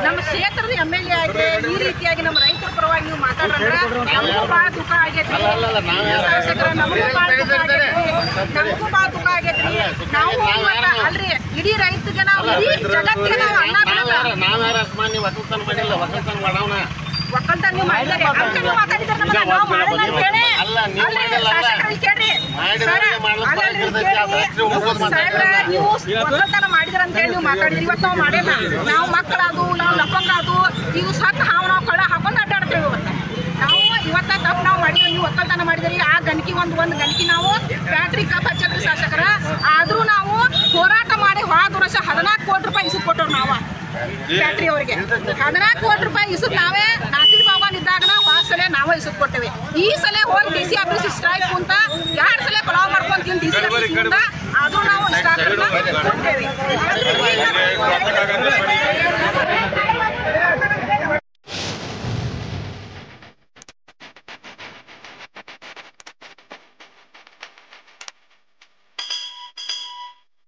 ನಮ್ಮ ಕ್ಷೇತ್ರದ MLA ಆಗಿ ಈ ರೀತಿಯಾಗಿ ನಮ್ಮ ರೈತರ ಪರವಾಗಿ ನೀವು ಮಾತಾಡ್ರಂದ್ರೆ ನಮಗೂ ಭಾಳ ದುಃಖ ಆಗೈತಿ. ಶಾಸಕರ ನಮಗೂ ಭಾಳ ದುಃಖ ಆಗೈತ್ರಿ. ನಾವು ಅಲ್ರಿ ಇಡೀ ರೈತರಿಗೆ ನಾವು ಇಡೀ ಜಗತ್ತಿಗೆ ನಾವು ಅನ್ನ ಒಕ್ಕಲ್ತನ ನೀವು ಮಾಡಿದ್ದಾರೆ ಅಂತ ನೀವು ಮಾತಾಡಿದ್ರೆ ನಾವು ಮಾಡಲ್ಲ ಅಂತ ಹೇಳಿ ಶಾಸಕರಲ್ಲಿ ಕೇಳ್ರಿ ನೀವು ಒಕ್ಕಲ್ತನ ಮಾಡಿದ್ರ ಅಂತ ಹೇಳಿ ನೀವು ಮಾತಾಡಿದ್ರಿ. ಇವತ್ತು ನಾವು ಮಾಡಿಲ್ಲ. ನಾವು ಮಕ್ಕಳಾದು ನಾವು ಲಪ್ಪಂಗಾದು ಇವು ಸತ್ತು ನಾವು ಕಳ್ಳ ಹಾಕೊಂಡು ಅಡ್ಡಾಡ್ತೇವೆ. ನಾವು ಇವತ್ತ ತಪ್ಪು ನಾವು ಮಾಡಿದ್ವಿ. ನೀವು ಒಕ್ಕಲ್ತನ ಮಾಡಿದ್ರಿ. ಆ ಗಣಕಿ ಒಂದು ಗಣಕಿ ನಾವು ಬ್ಯಾಟ್ರಿ ಕಪ್ ಹಚ್ಚಲ್ರಿ ಶಾಸಕರ. ಆದ್ರೂ ನಾವು ಹೋರಾಟ ಮಾಡಿ ಹೋದ ವರ್ಷ 14 ಕೋಟಿ ರೂಪಾಯಿ ಇಸುಕ್ ಕೊಟ್ಟರು. ನಾವು ಫ್ಯಾಕ್ಟ್ರಿ ಅವರಿಗೆ 14 ಕೋಟಿ ರೂಪಾಯಿ ಇಸುಕ್ ನಾವೇ ನಾಸಿರ್ ಬಾಬಾನ್ ಇದ್ದಾಗ ನಾವು ಆ ಸಲ ನಾವೇ ಇಸುಕ್ ಕೊಟ್ಟೇವೆ. ಈ ಸಲ ಹೋಗಿ DC ಆಫೀಸ್ ಸ್ಟ್ರೈಕ್ ಕುಂತ 2 ಸಲ ಪಲಾವ್ ಮಾಡ್ಕೊಂಡು ತಿಂದು DC ಆಫೀಸ್ ಕುಂತ ಆದ್ರೂ ನಾವು ಕೊಟ್ಟೇವೆ.